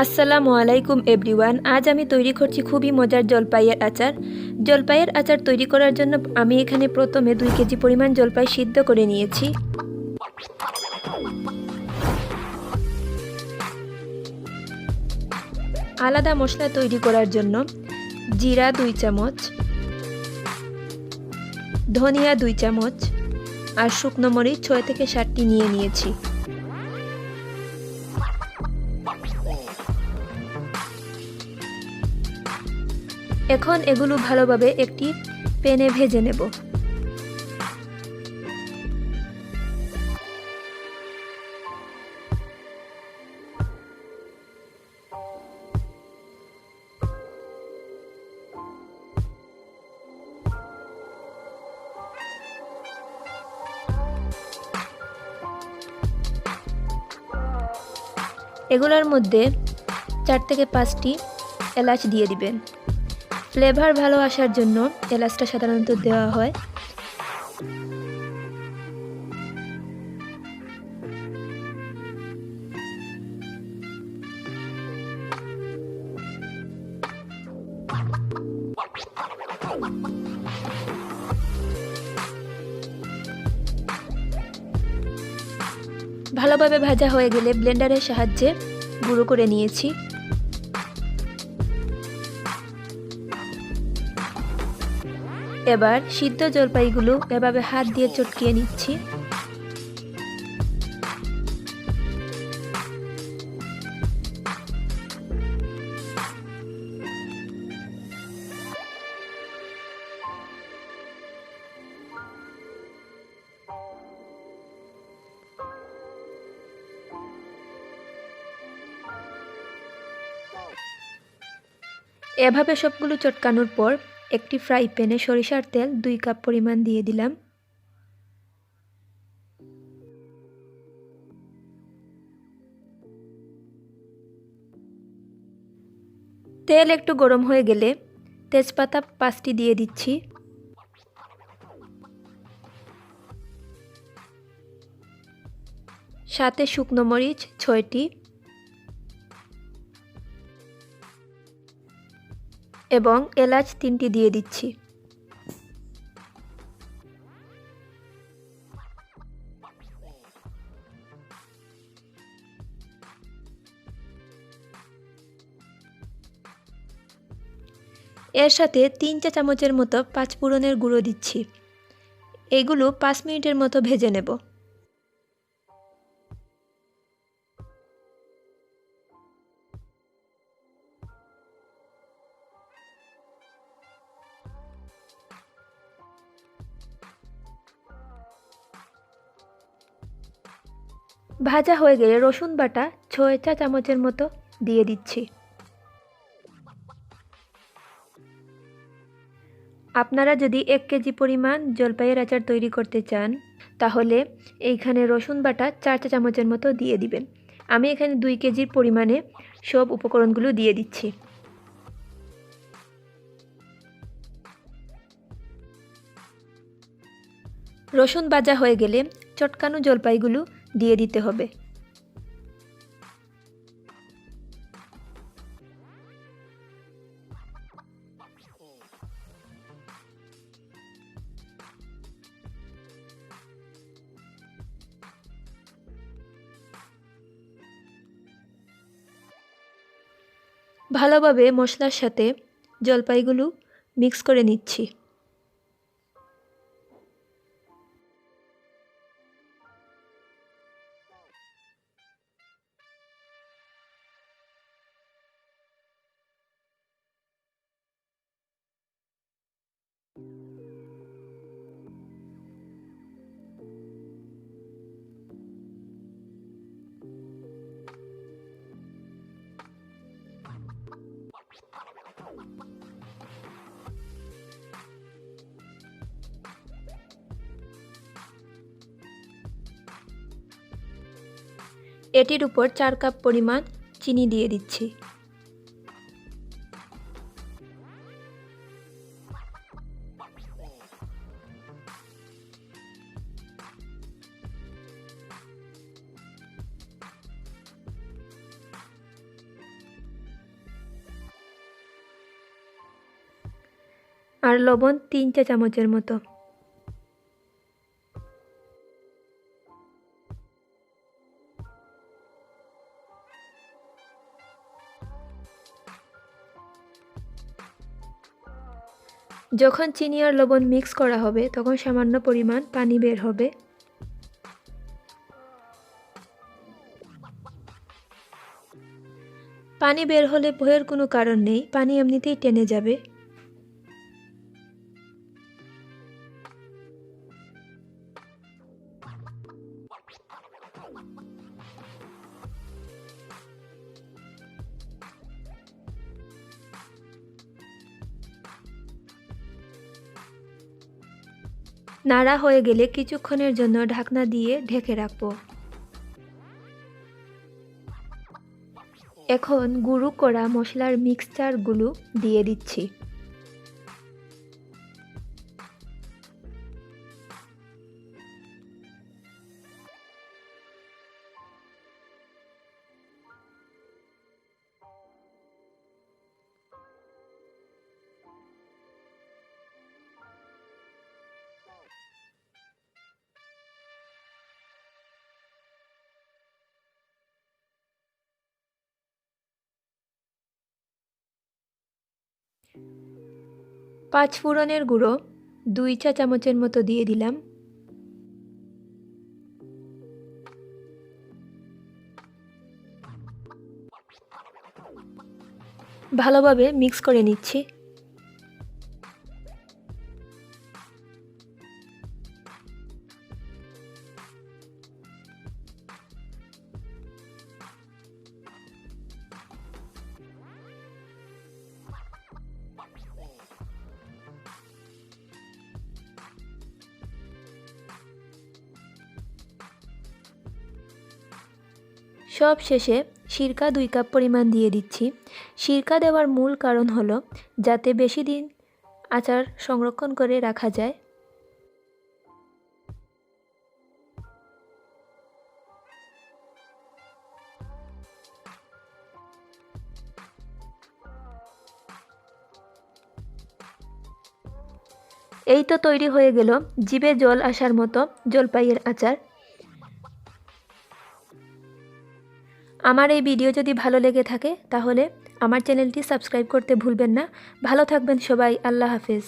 আসসালামু আলাইকুম এভরিওয়ান। আজ আমি তৈরি করছি খুবই মজার জলপাইয়ের আচার। জলপাইয়ের আচার তৈরি করার জন্য আমি এখানে প্রথমে 2 কেজি পরিমাণ জলপাই সিদ্ধ করে নিয়েছি। আলাদা মশলা তৈরি করার জন্য জিরা 2 চামচ, ধনিয়া 2 চামচ আর শুকনো মরিচ 6 থেকে 7টি নিয়ে নিয়েছি। এখন এগুলো ভালোভাবে একটি প্যানে ভেজে নেব। এগুলোর মধ্যে 4 থেকে 5টি এলাচ দিয়ে দিবেন। ফ্লেভার ভালো আসার জন্য এলাচটা সাধারণত দেওয়া হয়। ভালোভাবে ভাজা হয়ে গেলে ব্লেন্ডারের সাহায্যে গুঁড়ো করে নিয়েছি। এবার সিদ্ধ জলপাইগুলো এভাবে হাত দিয়ে চটকিয়ে নিচ্ছি। এভাবে সবগুলো চটকানোর পর একটি ফ্রাই প্যানে সরিষার তেল 2 কাপ পরিমাণ দিয়ে দিলাম। তেল একটু গরম হয়ে গেলে তেজপাতা 5টি দিয়ে দিচ্ছি। সাথে শুকনো মরিচ 6টি এবং এলাচ 3টি দিয়ে দিচ্ছি। এর সাথে 3 চা চামচের মতো 5 ফোড়নের গুঁড়ো দিচ্ছি। এগুলো 5 মিনিটের মতো ভেজে নেব। ভাজা হয়ে গেলে রসুন বাটা 6 চা চামচের মতো দিয়ে দিচ্ছি। আপনারা যদি 1 কেজি পরিমাণ জলপাইয়ের আচার তৈরি করতে চান তাহলে এইখানে রসুন বাটা 4 চা চামচের মতো দিয়ে দিবেন। আমি এখানে 2 কেজির পরিমাণে সব উপকরণগুলো দিয়ে দিচ্ছি। রসুন ভাজা হয়ে গেলে চটকানো জলপাইগুলো দিয়ে দিতে হবে। ভালোভাবে মশলার সাথে জলপাইগুলো মিক্স করে নিচ্ছি। এটির উপর 4 কাপ পরিমাণ চিনি দিয়ে দিচ্ছি। আর লবণ 3 চা চামচের মতো। যখন চিনি আর লবণ মিক্স করা হবে তখন সামান্য পরিমাণ পানি বের হবে। পানি বের হলে ভয়ের কোনো কারণ নেই, পানি এমনিতেই টেনে যাবে। নাড়া হয়ে গেলে কিছুক্ষণের জন্য ঢাকনা দিয়ে ঢেকে রাখবো। এখন গুঁড়ো করা মশলার মিক্সচারগুলো দিয়ে দিচ্ছি। পাঁচ ফোড়নের গুঁড়ো 2 চা চামচের মতো দিয়ে দিলাম। ভালোভাবে মিক্স করে নিচ্ছি। সব শেষে সিরকা 2 কাপ পরিমাণ দিয়ে দিচ্ছি। সিরকা দেওয়ার মূল কারণ হলো যাতে বেশি দিন আচার সংরক্ষণ করে রাখা যায়। এই তো তৈরি হয়ে গেল জিভে জল আসার মতো জলপাইয়ের আচার। আমার এই ভিডিও যদি ভালো লেগে থাকে তাহলে আমার চ্যানেলটি সাবস্ক্রাইব করতে ভুলবেন না। ভালো থাকবেন সবাই, আল্লাহ হাফেজ।